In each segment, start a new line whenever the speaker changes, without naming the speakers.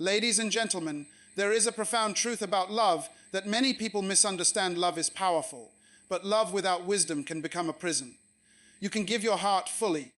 Ladies and gentlemen, there is a profound truth about love that many people misunderstand. Love is powerful, but love without wisdom can become a prison. You can give your heart fully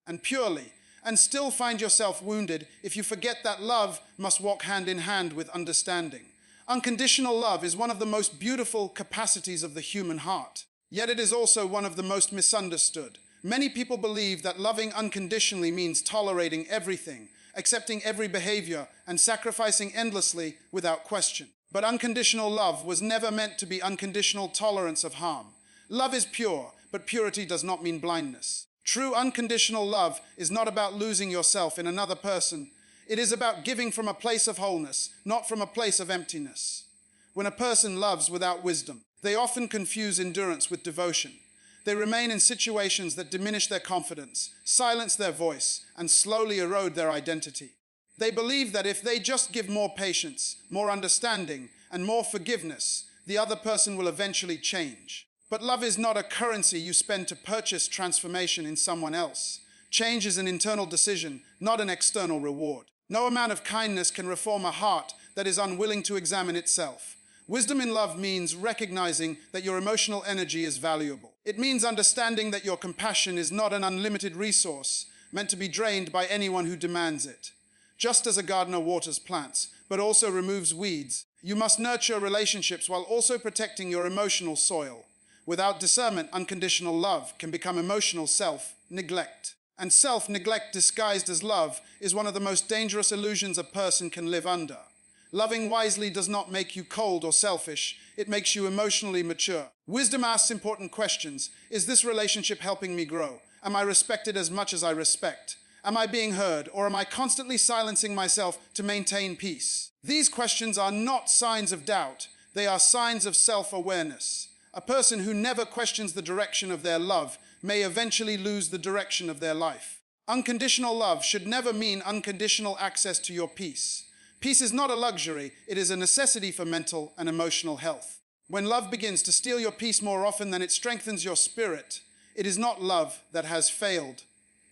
and purely and still find yourself wounded if you forget that love must walk hand in hand with understanding. Unconditional love is one of the most beautiful capacities of the human heart, yet it is also one of the most misunderstood. Many people believe that loving unconditionally means tolerating everything, accepting every behavior, and sacrificing endlessly without question. But unconditional love was never meant to be unconditional tolerance of harm. Love is pure, but purity does not mean blindness. True unconditional love is not about losing yourself in another person. It is about giving from a place of wholeness, not from a place of emptiness. When a person loves without wisdom, they often confuse endurance with devotion. They remain in situations that diminish their confidence, silence their voice, and slowly erode their identity. They believe that if they just give more patience, more understanding, and more forgiveness, the other person will eventually change. But love is not a currency you spend to purchase transformation in someone else. Change is an internal decision, not an external reward. No amount of kindness can reform a heart that is unwilling to examine itself. Wisdom in love means recognizing that your emotional energy is valuable. It means understanding that your compassion is not an unlimited resource meant to be drained by anyone who demands it. Just as a gardener waters plants, but also removes weeds, you must nurture relationships while also protecting your emotional soil. Without discernment, unconditional love can become emotional self-neglect. And self-neglect disguised as love is one of the most dangerous illusions a person can live under. Loving wisely does not make you cold or selfish, it makes you emotionally mature. Wisdom asks important questions. Is this relationship helping me grow? Am I respected as much as I respect? Am I being heard, or am I constantly silencing myself to maintain peace? These questions are not signs of doubt, they are signs of self-awareness. A person who never questions the direction of their love may eventually lose the direction of their life. Unconditional love should never mean unconditional access to your peace. Peace is not a luxury, it is a necessity for mental and emotional health. When love begins to steal your peace more often than it strengthens your spirit, it is not love that has failed.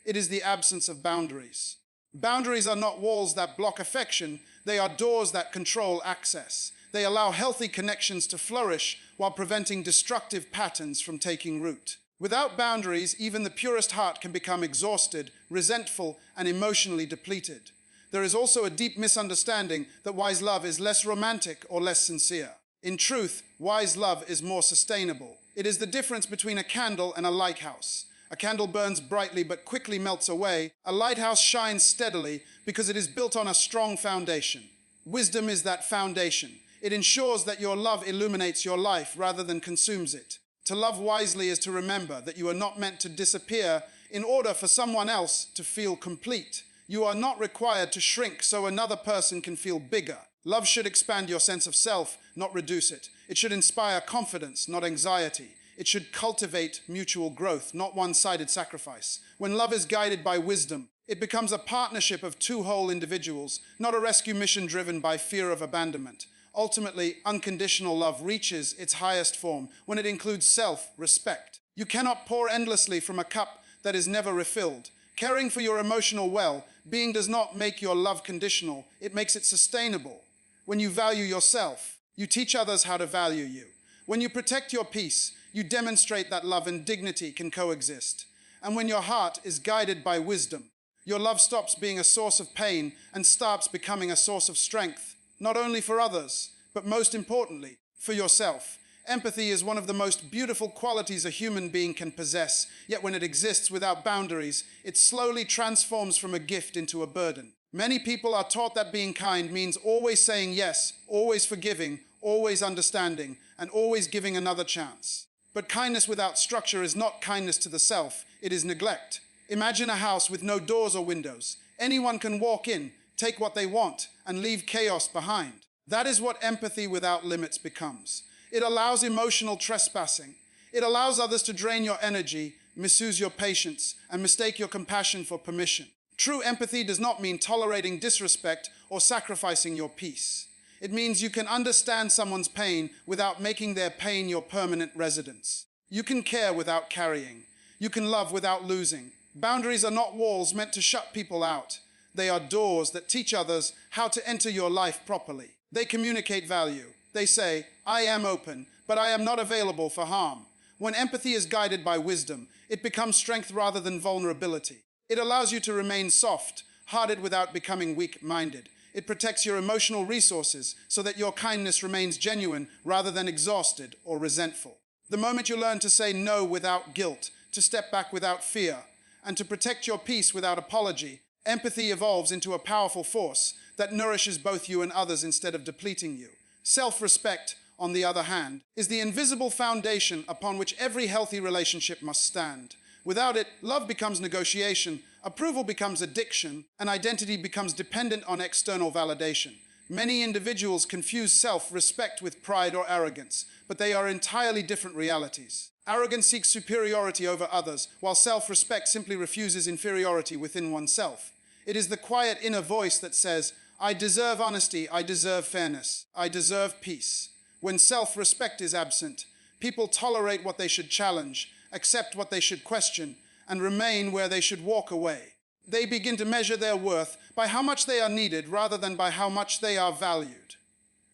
It is the absence of boundaries. Boundaries are not walls that block affection, they are doors that control access. They allow healthy connections to flourish while preventing destructive patterns from taking root. Without boundaries, even the purest heart can become exhausted, resentful, and emotionally depleted. There is also a deep misunderstanding that wise love is less romantic or less sincere. In truth, wise love is more sustainable. It is the difference between a candle and a lighthouse. A candle burns brightly but quickly melts away. A lighthouse shines steadily because it is built on a strong foundation. Wisdom is that foundation. It ensures that your love illuminates your life rather than consumes it. To love wisely is to remember that you are not meant to disappear in order for someone else to feel complete. You are not required to shrink so another person can feel bigger. Love should expand your sense of self, not reduce it. It should inspire confidence, not anxiety. It should cultivate mutual growth, not one-sided sacrifice. When love is guided by wisdom, it becomes a partnership of two whole individuals, not a rescue mission driven by fear of abandonment. Ultimately, unconditional love reaches its highest form when it includes self-respect. You cannot pour endlessly from a cup that is never refilled. Caring for your emotional well-being does not make your love conditional, it makes it sustainable. When you value yourself, you teach others how to value you. When you protect your peace, you demonstrate that love and dignity can coexist. And when your heart is guided by wisdom, your love stops being a source of pain and starts becoming a source of strength, not only for others, but most importantly, for yourself. Empathy is one of the most beautiful qualities a human being can possess, yet when it exists without boundaries, it slowly transforms from a gift into a burden. Many people are taught that being kind means always saying yes, always forgiving, always understanding, and always giving another chance. But kindness without structure is not kindness to the self, it is neglect. Imagine a house with no doors or windows. Anyone can walk in, take what they want, and leave chaos behind. That is what empathy without limits becomes. It allows emotional trespassing. It allows others to drain your energy, misuse your patience, and mistake your compassion for permission. True empathy does not mean tolerating disrespect or sacrificing your peace. It means you can understand someone's pain without making their pain your permanent residence. You can care without carrying. You can love without losing. Boundaries are not walls meant to shut people out. They are doors that teach others how to enter your life properly. They communicate value. They say, I am open, but I am not available for harm. When empathy is guided by wisdom, it becomes strength rather than vulnerability. It allows you to remain soft, hearted without becoming weak-minded. It protects your emotional resources so that your kindness remains genuine rather than exhausted or resentful. The moment you learn to say no without guilt, to step back without fear, and to protect your peace without apology, empathy evolves into a powerful force that nourishes both you and others instead of depleting you. Self-respect, on the other hand, is the invisible foundation upon which every healthy relationship must stand. Without it, love becomes negotiation, approval becomes addiction, and identity becomes dependent on external validation. Many individuals confuse self-respect with pride or arrogance, but they are entirely different realities. Arrogance seeks superiority over others, while self-respect simply refuses inferiority within oneself. It is the quiet inner voice that says, I deserve honesty, I deserve fairness, I deserve peace. When self-respect is absent, people tolerate what they should challenge, accept what they should question, and remain where they should walk away. They begin to measure their worth by how much they are needed rather than by how much they are valued.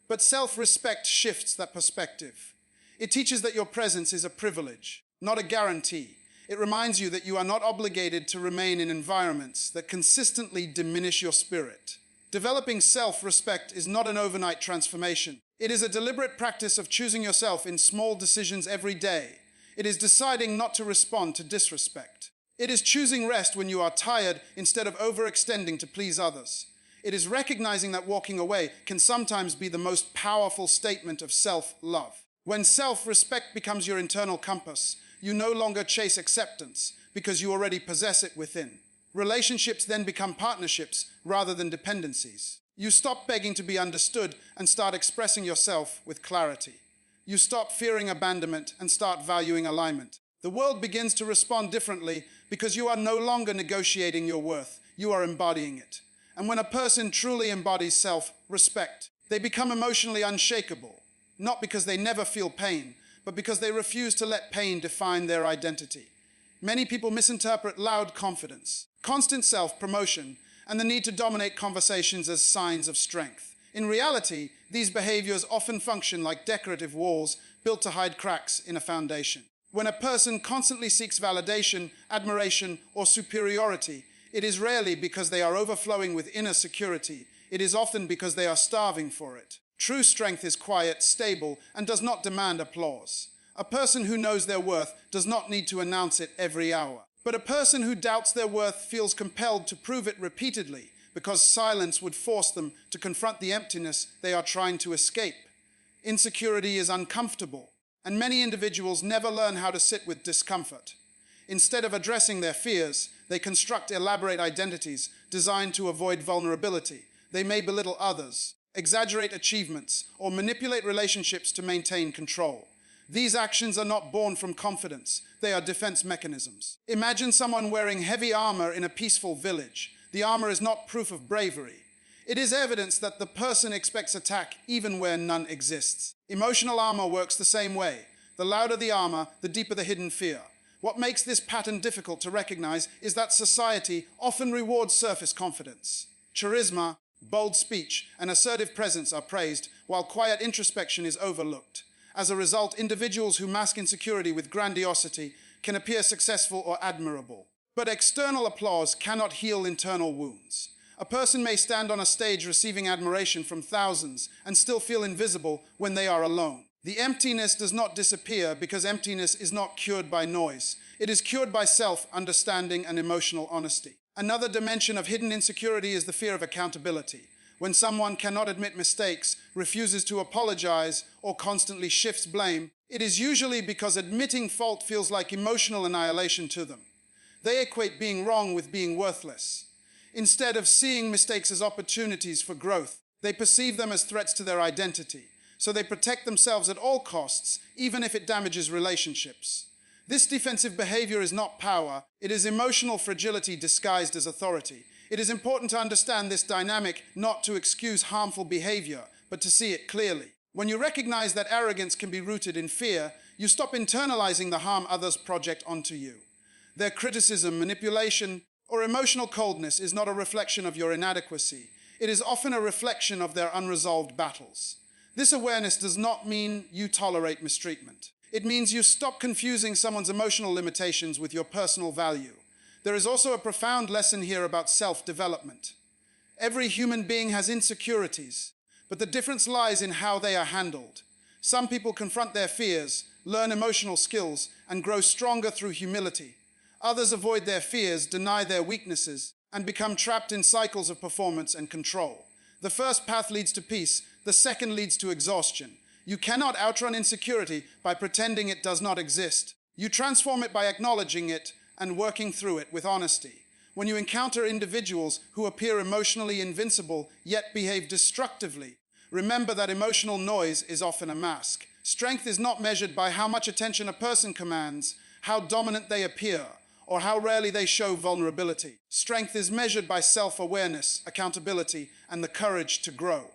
But self-respect shifts that perspective. It teaches that your presence is a privilege, not a guarantee. It reminds you that you are not obligated to remain in environments that consistently diminish your spirit. Developing self-respect is not an overnight transformation. It is a deliberate practice of choosing yourself in small decisions every day. It is deciding not to respond to disrespect. It is choosing rest when you are tired instead of overextending to please others. It is recognizing that walking away can sometimes be the most powerful statement of self-love. When self-respect becomes your internal compass, you no longer chase acceptance because you already possess it within. Relationships then become partnerships rather than dependencies. You stop begging to be understood and start expressing yourself with clarity. You stop fearing abandonment and start valuing alignment. The world begins to respond differently because you are no longer negotiating your worth, you are embodying it. And when a person truly embodies self-respect, they become emotionally unshakable, not because they never feel pain, but because they refuse to let pain define their identity. Many people misinterpret loud confidence, constant self-promotion, and the need to dominate conversations as signs of strength. In reality, these behaviors often function like decorative walls built to hide cracks in a foundation. When a person constantly seeks validation, admiration, or superiority, it is rarely because they are overflowing with inner security. It is often because they are starving for it. True strength is quiet, stable, and does not demand applause. A person who knows their worth does not need to announce it every hour. But a person who doubts their worth feels compelled to prove it repeatedly because silence would force them to confront the emptiness they are trying to escape. Insecurity is uncomfortable, and many individuals never learn how to sit with discomfort. Instead of addressing their fears, they construct elaborate identities designed to avoid vulnerability. They may belittle others, exaggerate achievements, or manipulate relationships to maintain control. These actions are not born from confidence. They are defense mechanisms. Imagine someone wearing heavy armor in a peaceful village. The armor is not proof of bravery. It is evidence that the person expects attack even where none exists. Emotional armor works the same way. The louder the armor, the deeper the hidden fear. What makes this pattern difficult to recognize is that society often rewards surface confidence. Charisma, bold speech, and assertive presence are praised, while quiet introspection is overlooked. As a result, individuals who mask insecurity with grandiosity can appear successful or admirable. But external applause cannot heal internal wounds. A person may stand on a stage receiving admiration from thousands and still feel invisible when they are alone. The emptiness does not disappear because emptiness is not cured by noise. It is cured by self-understanding and emotional honesty. Another dimension of hidden insecurity is the fear of accountability. When someone cannot admit mistakes, refuses to apologize, or constantly shifts blame, it is usually because admitting fault feels like emotional annihilation to them. They equate being wrong with being worthless. Instead of seeing mistakes as opportunities for growth, they perceive them as threats to their identity. So they protect themselves at all costs, even if it damages relationships. This defensive behavior is not power, it is emotional fragility disguised as authority. It is important to understand this dynamic, not to excuse harmful behavior, but to see it clearly. When you recognize that arrogance can be rooted in fear, you stop internalizing the harm others project onto you. Their criticism, manipulation, or emotional coldness is not a reflection of your inadequacy. It is often a reflection of their unresolved battles. This awareness does not mean you tolerate mistreatment. It means you stop confusing someone's emotional limitations with your personal value. There is also a profound lesson here about self-development. Every human being has insecurities, but the difference lies in how they are handled. Some people confront their fears, learn emotional skills, and grow stronger through humility. Others avoid their fears, deny their weaknesses, and become trapped in cycles of performance and control. The first path leads to peace, the second leads to exhaustion. You cannot outrun insecurity by pretending it does not exist. You transform it by acknowledging it and working through it with honesty. When you encounter individuals who appear emotionally invincible yet behave destructively, remember that emotional noise is often a mask. Strength is not measured by how much attention a person commands, how dominant they appear, or how rarely they show vulnerability. Strength is measured by self-awareness, accountability, and the courage to grow.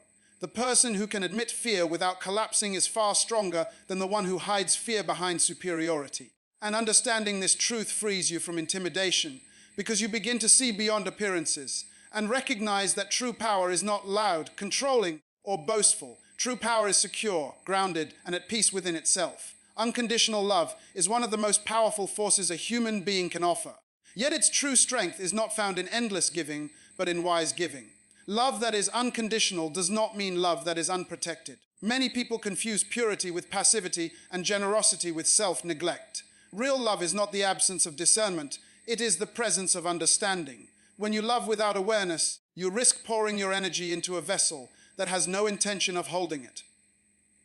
The person who can admit fear without collapsing is far stronger than the one who hides fear behind superiority. And understanding this truth frees you from intimidation, because you begin to see beyond appearances and recognize that true power is not loud, controlling, or boastful. True power is secure, grounded, and at peace within itself. Unconditional love is one of the most powerful forces a human being can offer. Yet its true strength is not found in endless giving, but in wise giving. Love that is unconditional does not mean love that is unprotected. Many people confuse purity with passivity and generosity with self-neglect. Real love is not the absence of discernment, it is the presence of understanding. When you love without awareness, you risk pouring your energy into a vessel that has no intention of holding it.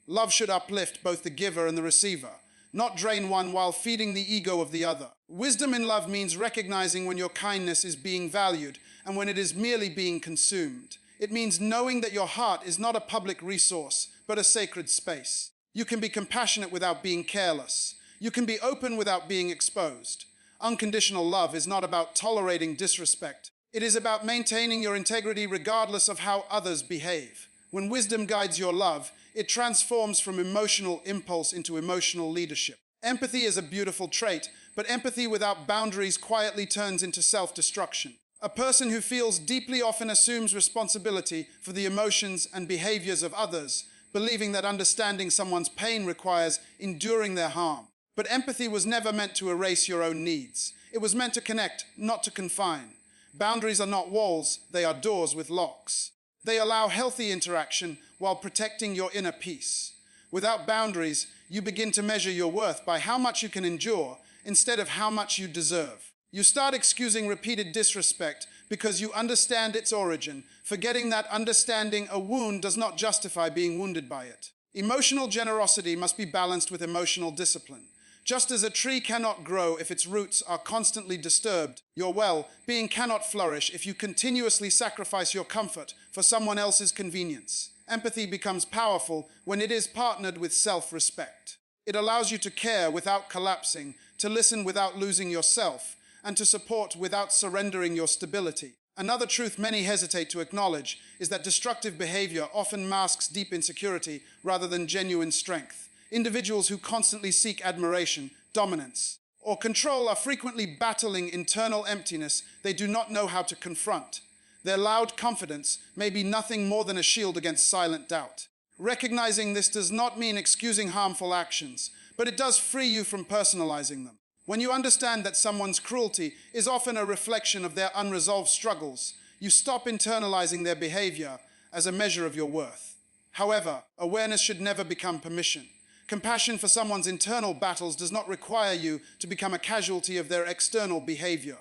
Love should uplift both the giver and the receiver, not drain one while feeding the ego of the other. Wisdom in love means recognizing when your kindness is being valued and when it is merely being consumed. It means knowing that your heart is not a public resource, but a sacred space. You can be compassionate without being careless. You can be open without being exposed. Unconditional love is not about tolerating disrespect. It is about maintaining your integrity regardless of how others behave. When wisdom guides your love, it transforms from emotional impulse into emotional leadership. Empathy is a beautiful trait, but empathy without boundaries quietly turns into self-destruction. A person who feels deeply often assumes responsibility for the emotions and behaviors of others, believing that understanding someone's pain requires enduring their harm. But empathy was never meant to erase your own needs. It was meant to connect, not to confine. Boundaries are not walls, they are doors with locks. They allow healthy interaction while protecting your inner peace. Without boundaries, you begin to measure your worth by how much you can endure instead of how much you deserve. You start excusing repeated disrespect because you understand its origin, forgetting that understanding a wound does not justify being wounded by it. Emotional generosity must be balanced with emotional discipline. Just as a tree cannot grow if its roots are constantly disturbed, your well-being cannot flourish if you continuously sacrifice your comfort for someone else's convenience. Empathy becomes powerful when it is partnered with self-respect. It allows you to care without collapsing, to listen without losing yourself, and to support without surrendering your stability. Another truth many hesitate to acknowledge is that destructive behavior often masks deep insecurity rather than genuine strength. Individuals who constantly seek admiration, dominance, or control are frequently battling internal emptiness they do not know how to confront. Their loud confidence may be nothing more than a shield against silent doubt. Recognizing this does not mean excusing harmful actions, but it does free you from personalizing them. When you understand that someone's cruelty is often a reflection of their unresolved struggles, you stop internalizing their behavior as a measure of your worth. However, awareness should never become permission. Compassion for someone's internal battles does not require you to become a casualty of their external behavior.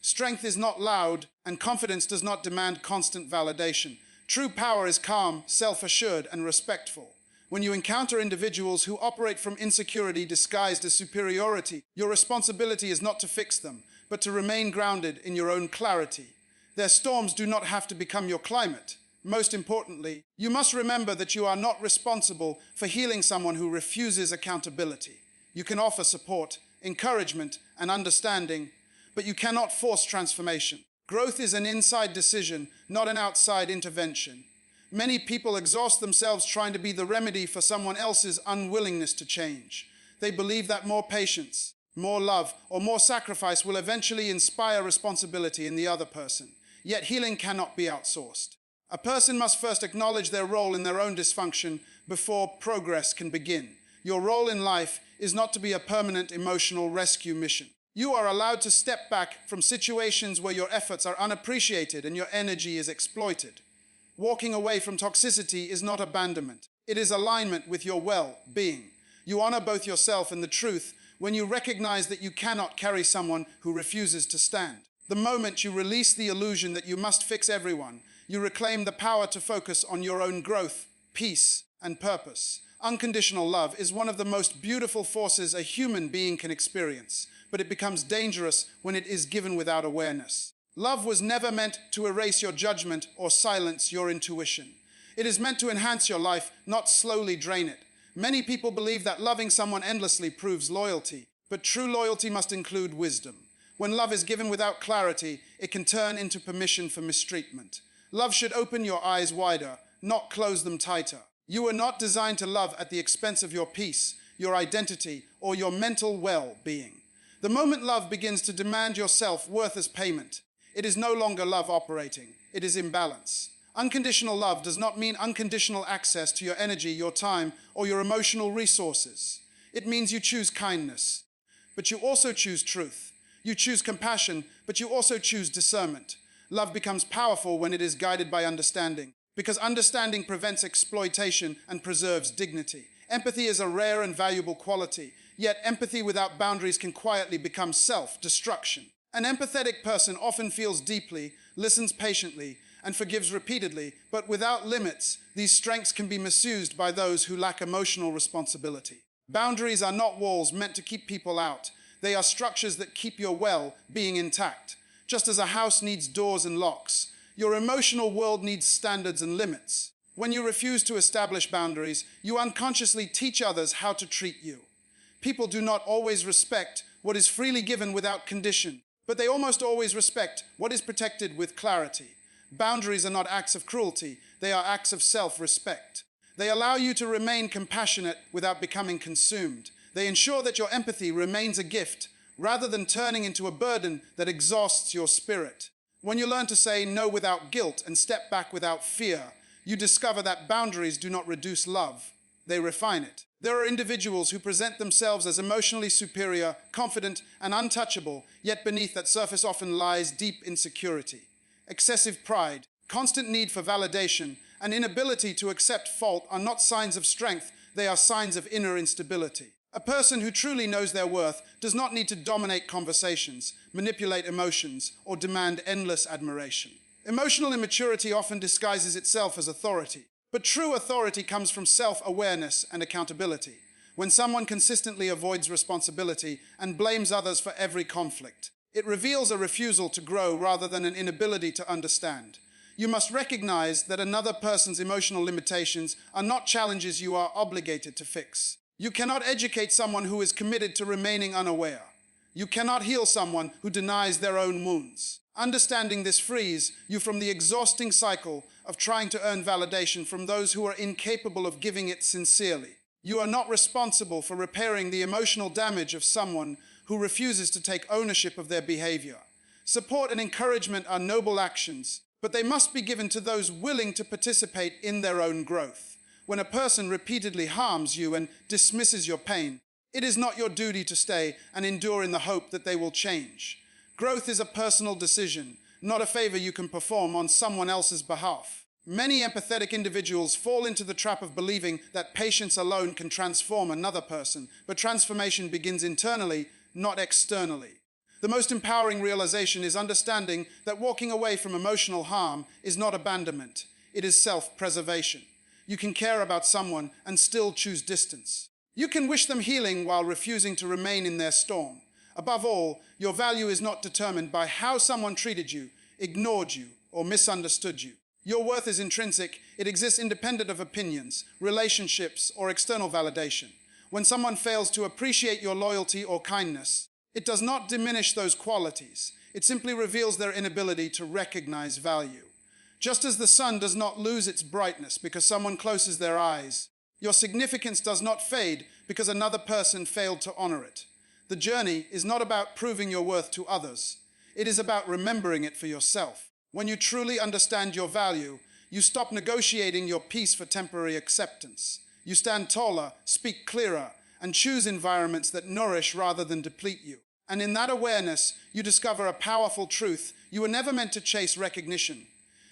Strength is not loud, and confidence does not demand constant validation. True power is calm, self-assured, and respectful. When you encounter individuals who operate from insecurity disguised as superiority, your responsibility is not to fix them, but to remain grounded in your own clarity. Their storms do not have to become your climate. Most importantly, you must remember that you are not responsible for healing someone who refuses accountability. You can offer support, encouragement, and understanding, but you cannot force transformation. Growth is an inside decision, not an outside intervention. Many people exhaust themselves trying to be the remedy for someone else's unwillingness to change. They believe that more patience, More love or more sacrifice will eventually inspire responsibility in the other person. Yet healing cannot be outsourced. A person must first acknowledge their role in their own dysfunction before progress can begin. Your role in life is not to be a permanent emotional rescue mission. You are allowed to step back from situations where your efforts are unappreciated and your energy is exploited. Walking away from toxicity is not abandonment. It is alignment with your well-being. You honor both yourself and the truth when you recognize that you cannot carry someone who refuses to stand. The moment you release the illusion that you must fix everyone, you reclaim the power to focus on your own growth, peace, and purpose. Unconditional love is one of the most beautiful forces a human being can experience, but it becomes dangerous when it is given without awareness. Love was never meant to erase your judgment or silence your intuition. It is meant to enhance your life, not slowly drain it. Many people believe that loving someone endlessly proves loyalty, but true loyalty must include wisdom. When love is given without clarity, it can turn into permission for mistreatment. Love should open your eyes wider, not close them tighter. You are not designed to love at the expense of your peace, your identity, or your mental well-being. The moment love begins to demand your self-worth as payment, it is no longer love operating, it is imbalance. Unconditional love does not mean unconditional access to your energy, your time, or your emotional resources. It means you choose kindness, but you also choose truth. You choose compassion, but you also choose discernment. Love becomes powerful when it is guided by understanding, because understanding prevents exploitation and preserves dignity. Empathy is a rare and valuable quality, yet empathy without boundaries can quietly become self-destruction. An empathetic person often feels deeply, listens patiently, and forgives repeatedly, but without limits, these strengths can be misused by those who lack emotional responsibility. Boundaries are not walls meant to keep people out. They are structures that keep your well-being intact. Just as a house needs doors and locks, your emotional world needs standards and limits. When you refuse to establish boundaries, you unconsciously teach others how to treat you. People do not always respect what is freely given without condition, but they almost always respect what is protected with clarity. Boundaries are not acts of cruelty, they are acts of self-respect. They allow you to remain compassionate without becoming consumed. They ensure that your empathy remains a gift, rather than turning into a burden that exhausts your spirit. When you learn to say no without guilt and step back without fear, you discover that boundaries do not reduce love, they refine it. There are individuals who present themselves as emotionally superior, confident, and untouchable, yet beneath that surface often lies deep insecurity. Excessive pride, constant need for validation, and inability to accept fault are not signs of strength, they are signs of inner instability. A person who truly knows their worth does not need to dominate conversations, manipulate emotions, or demand endless admiration. Emotional immaturity often disguises itself as authority, but true authority comes from self-awareness and accountability. When someone consistently avoids responsibility and blames others for every conflict, it reveals a refusal to grow rather than an inability to understand. You must recognize that another person's emotional limitations are not challenges you are obligated to fix. You cannot educate someone who is committed to remaining unaware. You cannot heal someone who denies their own wounds. Understanding this frees you from the exhausting cycle of trying to earn validation from those who are incapable of giving it sincerely. You are not responsible for repairing the emotional damage of someone who refuses to take ownership of their behavior. Support and encouragement are noble actions, but they must be given to those willing to participate in their own growth. When a person repeatedly harms you and dismisses your pain, it is not your duty to stay and endure in the hope that they will change. Growth is a personal decision, not a favor you can perform on someone else's behalf. Many empathetic individuals fall into the trap of believing that patience alone can transform another person, but transformation begins internally, not externally. The most empowering realization is understanding that walking away from emotional harm is not abandonment, it is self-preservation. You can care about someone and still choose distance. You can wish them healing while refusing to remain in their storm. Above all, your value is not determined by how someone treated you, ignored you, or misunderstood you. Your worth is intrinsic. It exists independent of opinions, relationships, or external validation. When someone fails to appreciate your loyalty or kindness, it does not diminish those qualities. It simply reveals their inability to recognize value. Just as the sun does not lose its brightness because someone closes their eyes, your significance does not fade because another person failed to honor it. The journey is not about proving your worth to others. It is about remembering it for yourself. When you truly understand your value, you stop negotiating your peace for temporary acceptance. You stand taller, speak clearer, and choose environments that nourish rather than deplete you. And in that awareness, you discover a powerful truth. You were never meant to chase recognition.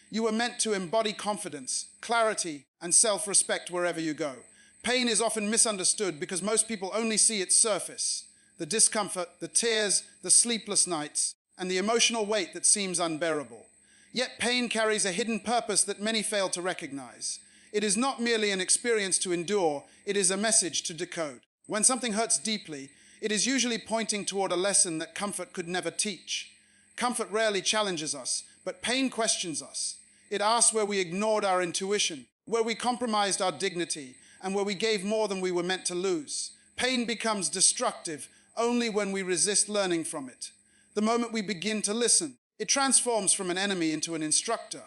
You were meant to embody confidence, clarity, and self-respect wherever you go. Pain is often misunderstood because most people only see its surface, the discomfort, the tears, the sleepless nights, and the emotional weight that seems unbearable. Yet pain carries a hidden purpose that many fail to recognize. It is not merely an experience to endure, it is a message to decode. When something hurts deeply, it is usually pointing toward a lesson that comfort could never teach. Comfort rarely challenges us, but pain questions us. It asks where we ignored our intuition, where we compromised our dignity, and where we gave more than we were meant to lose. Pain becomes destructive only when we resist learning from it. The moment we begin to listen, it transforms from an enemy into an instructor.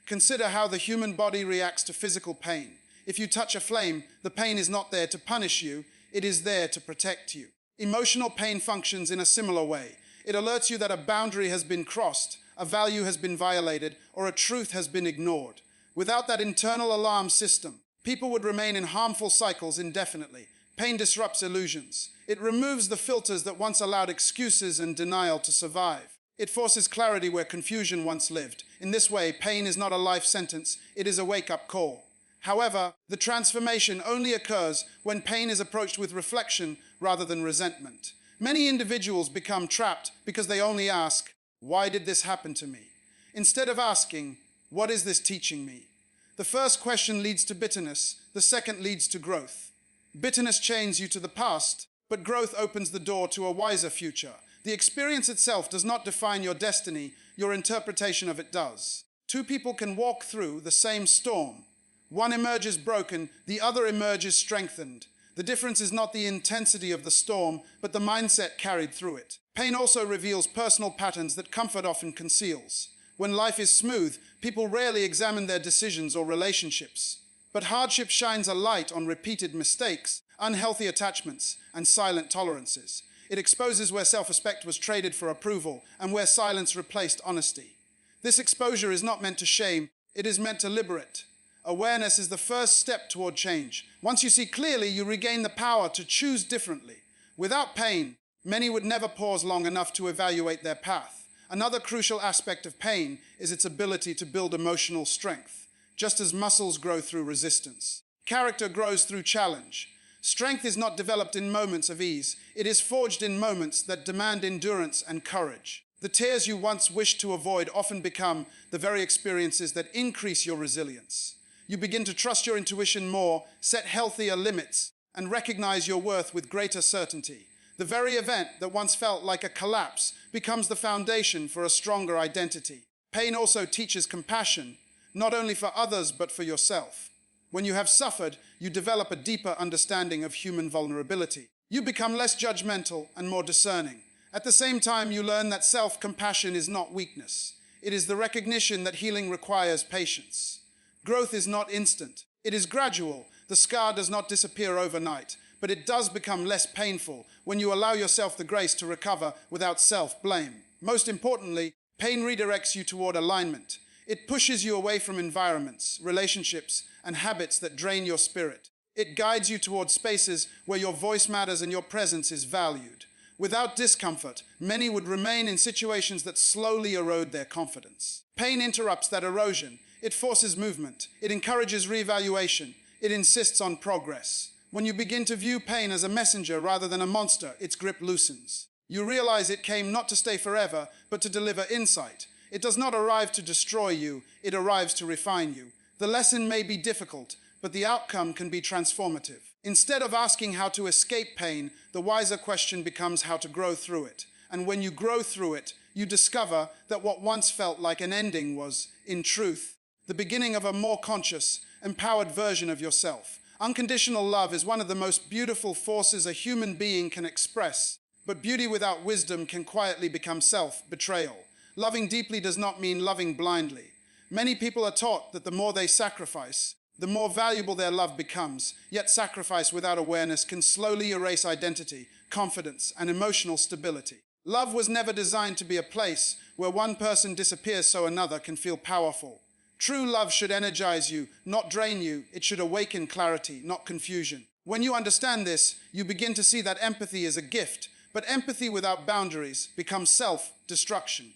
Consider how the human body reacts to physical pain. If you touch a flame, the pain is not there to punish you, it is there to protect you. Emotional pain functions in a similar way. It alerts you that a boundary has been crossed, a value has been violated, or a truth has been ignored. Without that internal alarm system, people would remain in harmful cycles indefinitely. Pain disrupts illusions. It removes the filters that once allowed excuses and denial to survive. It forces clarity where confusion once lived. In this way, pain is not a life sentence, it is a wake-up call. However, the transformation only occurs when pain is approached with reflection rather than resentment. Many individuals become trapped because they only ask, "Why did this happen to me?" instead of asking, "What is this teaching me?" The first question leads to bitterness, the second leads to growth. Bitterness chains you to the past, but growth opens the door to a wiser future. The experience itself does not define your destiny, your interpretation of it does. Two people can walk through the same storm. One emerges broken, the other emerges strengthened. The difference is not the intensity of the storm, but the mindset carried through it. Pain also reveals personal patterns that comfort often conceals. When life is smooth, people rarely examine their decisions or relationships. But hardship shines a light on repeated mistakes, unhealthy attachments, and silent tolerances. It exposes where self-respect was traded for approval and where silence replaced honesty. This exposure is not meant to shame, it is meant to liberate. Awareness is the first step toward change. Once you see clearly, you regain the power to choose differently. Without pain, many would never pause long enough to evaluate their path. Another crucial aspect of pain is its ability to build emotional strength, just as muscles grow through resistance. Character grows through challenge. Strength is not developed in moments of ease. It is forged in moments that demand endurance and courage. The tears you once wished to avoid often become the very experiences that increase your resilience. You begin to trust your intuition more, set healthier limits, and recognize your worth with greater certainty. The very event that once felt like a collapse becomes the foundation for a stronger identity. Pain also teaches compassion, not only for others but for yourself. When you have suffered, you develop a deeper understanding of human vulnerability. You become less judgmental and more discerning. At the same time, you learn that self-compassion is not weakness. It is the recognition that healing requires patience. Growth is not instant. It is gradual. The scar does not disappear overnight, but it does become less painful when you allow yourself the grace to recover without self-blame. Most importantly, pain redirects you toward alignment. It pushes you away from environments, relationships, and habits that drain your spirit. It guides you toward spaces where your voice matters and your presence is valued. Without discomfort, many would remain in situations that slowly erode their confidence. Pain interrupts that erosion. It forces movement. It encourages reevaluation. It insists on progress. When you begin to view pain as a messenger rather than a monster, its grip loosens. You realize it came not to stay forever, but to deliver insight. It does not arrive to destroy you, it arrives to refine you. The lesson may be difficult, but the outcome can be transformative. Instead of asking how to escape pain, the wiser question becomes how to grow through it. And when you grow through it, you discover that what once felt like an ending was, in truth, the beginning of a more conscious, empowered version of yourself. Unconditional love is one of the most beautiful forces a human being can express, but beauty without wisdom can quietly become self-betrayal. Loving deeply does not mean loving blindly. Many people are taught that the more they sacrifice, the more valuable their love becomes. Yet sacrifice without awareness can slowly erase identity, confidence, and emotional stability. Love was never designed to be a place where one person disappears so another can feel powerful. True love should energize you, not drain you. It should awaken clarity, not confusion. When you understand this, you begin to see that empathy is a gift, but empathy without boundaries becomes self-destruction.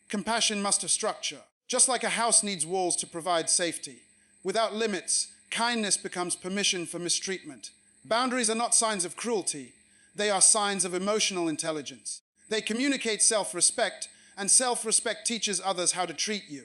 Compassion must have structure. Just like a house needs walls to provide safety. Without limits, kindness becomes permission for mistreatment. Boundaries are not signs of cruelty. They are signs of emotional intelligence. They communicate self-respect, and self-respect teaches others how to treat you.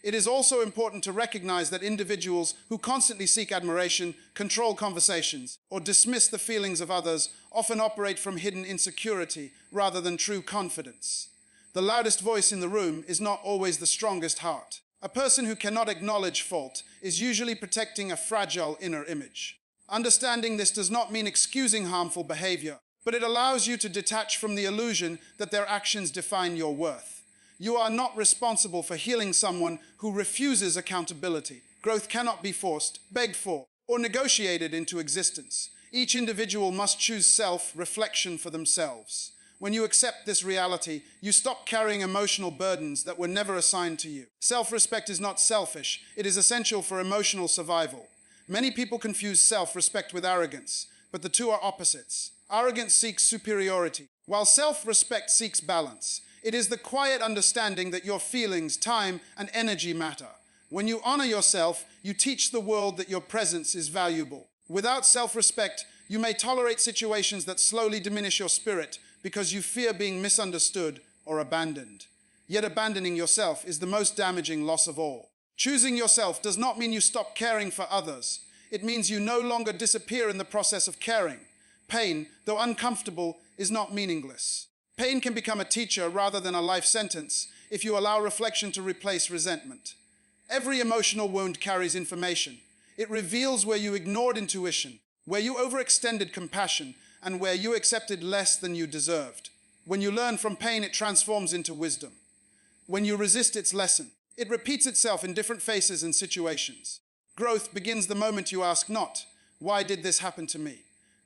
It is also important to recognize that individuals who constantly seek admiration, control conversations, or dismiss the feelings of others often operate from hidden insecurity rather than true confidence. The loudest voice in the room is not always the strongest heart. A person who cannot acknowledge fault is usually protecting a fragile inner image. Understanding this does not mean excusing harmful behavior, but it allows you to detach from the illusion that their actions define your worth. You are not responsible for healing someone who refuses accountability. Growth cannot be forced, begged for, or negotiated into existence. Each individual must choose self-reflection for themselves. When you accept this reality, you stop carrying emotional burdens that were never assigned to you. Self-respect is not selfish. It is essential for emotional survival. Many people confuse self-respect with arrogance, but the two are opposites. Arrogance seeks superiority, while self-respect seeks balance. It is the quiet understanding that your feelings, time, and energy matter. When you honor yourself, you teach the world that your presence is valuable. Without self-respect, you may tolerate situations that slowly diminish your spirit because you fear being misunderstood or abandoned. Yet abandoning yourself is the most damaging loss of all. Choosing yourself does not mean you stop caring for others. It means you no longer disappear in the process of caring. Pain, though uncomfortable, is not meaningless. Pain can become a teacher rather than a life sentence if you allow reflection to replace resentment. Every emotional wound carries information. It reveals where you ignored intuition, where you overextended compassion, and where you accepted less than you deserved. When you learn from pain, it transforms into wisdom. When you resist its lesson, it repeats itself in different faces and situations. Growth begins the moment you ask not, why did this happen to me?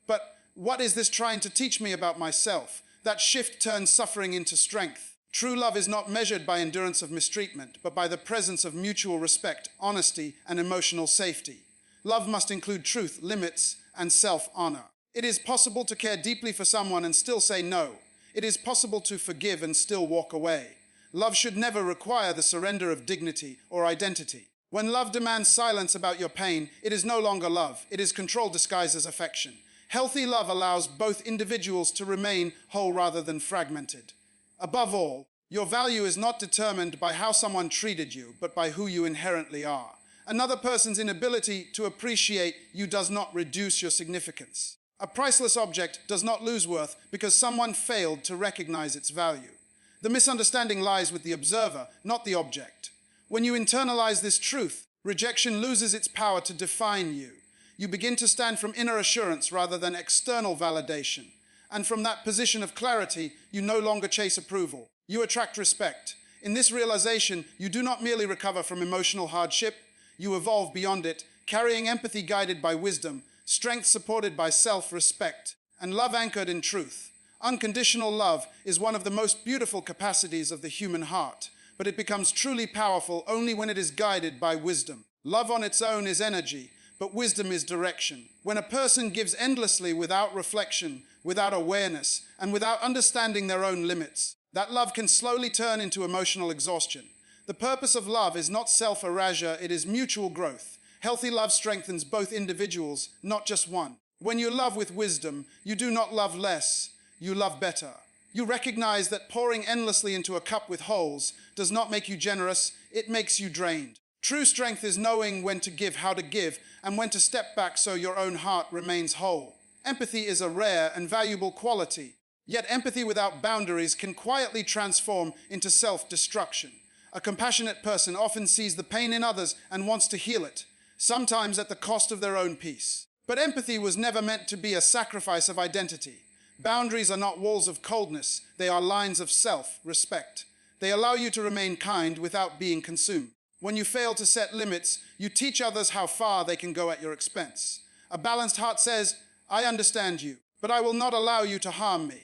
But what is this trying to teach me about myself? That shift turns suffering into strength. True love is not measured by endurance of mistreatment, but by the presence of mutual respect, honesty, and emotional safety. Love must include truth, limits, and self-honor. It is possible to care deeply for someone and still say no. It is possible to forgive and still walk away. Love should never require the surrender of dignity or identity. When love demands silence about your pain, it is no longer love. It is control disguised as affection. Healthy love allows both individuals to remain whole rather than fragmented. Above all, your value is not determined by how someone treated you, but by who you inherently are. Another person's inability to appreciate you does not reduce your significance. A priceless object does not lose worth because someone failed to recognize its value. The misunderstanding lies with the observer, not the object. When you internalize this truth, rejection loses its power to define you. You begin to stand from inner assurance rather than external validation. And from that position of clarity, you no longer chase approval. You attract respect. In this realization, you do not merely recover from emotional hardship, you evolve beyond it, carrying empathy guided by wisdom, strength supported by self-respect, and love anchored in truth. Unconditional love is one of the most beautiful capacities of the human heart, but it becomes truly powerful only when it is guided by wisdom. Love on its own is energy, but wisdom is direction. When a person gives endlessly without reflection, without awareness, and without understanding their own limits, that love can slowly turn into emotional exhaustion. The purpose of love is not self-erasure, it is mutual growth. Healthy love strengthens both individuals, not just one. When you love with wisdom, you do not love less, you love better. You recognize that pouring endlessly into a cup with holes does not make you generous, it makes you drained. True strength is knowing when to give, how to give, and when to step back so your own heart remains whole. Empathy is a rare and valuable quality, yet empathy without boundaries can quietly transform into self-destruction. A compassionate person often sees the pain in others and wants to heal it, sometimes at the cost of their own peace. But empathy was never meant to be a sacrifice of identity. Boundaries are not walls of coldness, they are lines of self-respect. They allow you to remain kind without being consumed. When you fail to set limits, you teach others how far they can go at your expense. A balanced heart says, I understand you, but I will not allow you to harm me.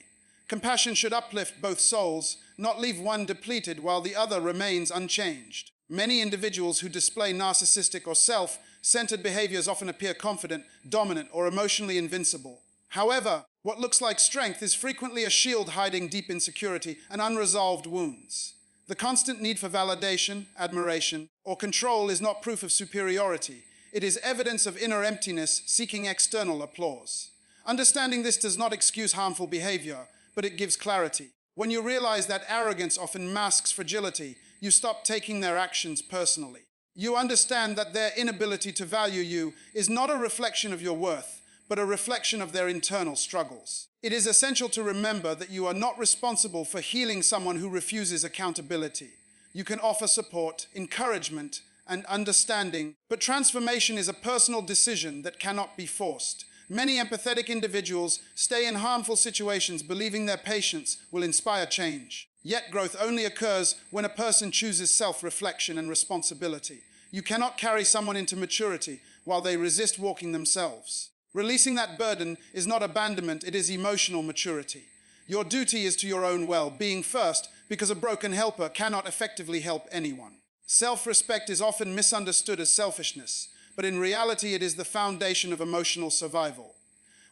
Compassion should uplift both souls, not leave one depleted while the other remains unchanged. Many individuals who display narcissistic or self-centered behaviors often appear confident, dominant, or emotionally invincible. However, what looks like strength is frequently a shield hiding deep insecurity and unresolved wounds. The constant need for validation, admiration, or control is not proof of superiority. It is evidence of inner emptiness seeking external applause. Understanding this does not excuse harmful behavior, but it gives clarity. When you realize that arrogance often masks fragility, you stop taking their actions personally. You understand that their inability to value you is not a reflection of your worth, but a reflection of their internal struggles. It is essential to remember that you are not responsible for healing someone who refuses accountability. You can offer support, encouragement, and understanding, but transformation is a personal decision that cannot be forced. Many empathetic individuals stay in harmful situations believing their patience will inspire change. Yet growth only occurs when a person chooses self-reflection and responsibility. You cannot carry someone into maturity while they resist walking themselves. Releasing that burden is not abandonment, it is emotional maturity. Your duty is to your own well-being first, because a broken helper cannot effectively help anyone. Self-respect is often misunderstood as selfishness, but in reality it is the foundation of emotional survival.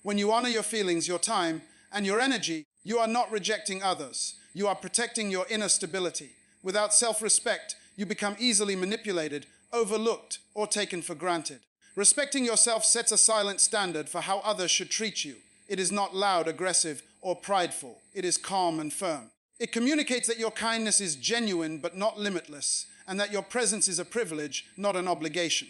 When you honor your feelings, your time, and your energy, you are not rejecting others. You are protecting your inner stability. Without self-respect, you become easily manipulated, overlooked, or taken for granted. Respecting yourself sets a silent standard for how others should treat you. It is not loud, aggressive, or prideful. It is calm and firm. It communicates that your kindness is genuine but not limitless, and that your presence is a privilege, not an obligation.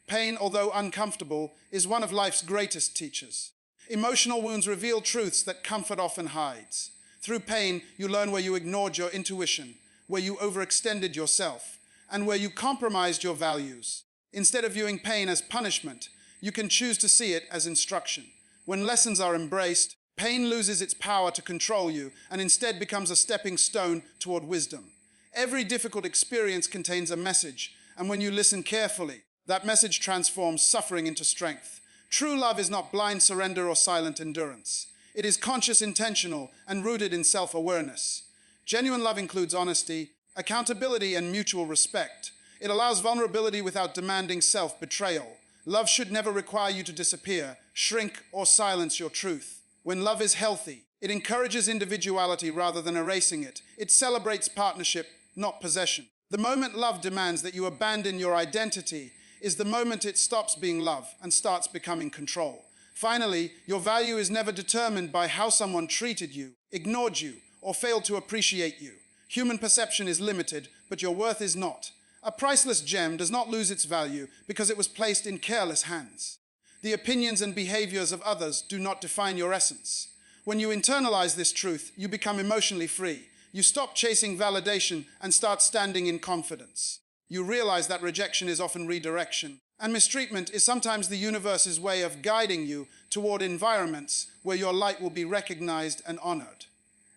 Pain, although uncomfortable, is one of life's greatest teachers. Emotional wounds reveal truths that comfort often hides. Through pain, you learn where you ignored your intuition, where you overextended yourself, and where you compromised your values. Instead of viewing pain as punishment, you can choose to see it as instruction. When lessons are embraced, pain loses its power to control you and instead becomes a stepping stone toward wisdom. Every difficult experience contains a message, and when you listen carefully, that message transforms suffering into strength. True love is not blind surrender or silent endurance. It is conscious, intentional, and rooted in self-awareness. Genuine love includes honesty, accountability, and mutual respect. It allows vulnerability without demanding self-betrayal. Love should never require you to disappear, shrink, or silence your truth. When love is healthy, it encourages individuality rather than erasing it. It celebrates partnership, not possession. The moment love demands that you abandon your identity is the moment it stops being love and starts becoming control. Finally, your value is never determined by how someone treated you, ignored you, or failed to appreciate you. Human perception is limited, but your worth is not. A priceless gem does not lose its value because it was placed in careless hands. The opinions and behaviors of others do not define your essence. When you internalize this truth, you become emotionally free. You stop chasing validation and start standing in confidence. You realize that rejection is often redirection, and mistreatment is sometimes the universe's way of guiding you toward environments where your light will be recognized and honored.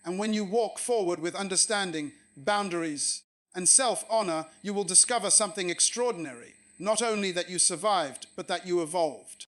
And when you walk forward with understanding, boundaries, and self-honor, you will discover something extraordinary. Not only that you survived, but that you evolved.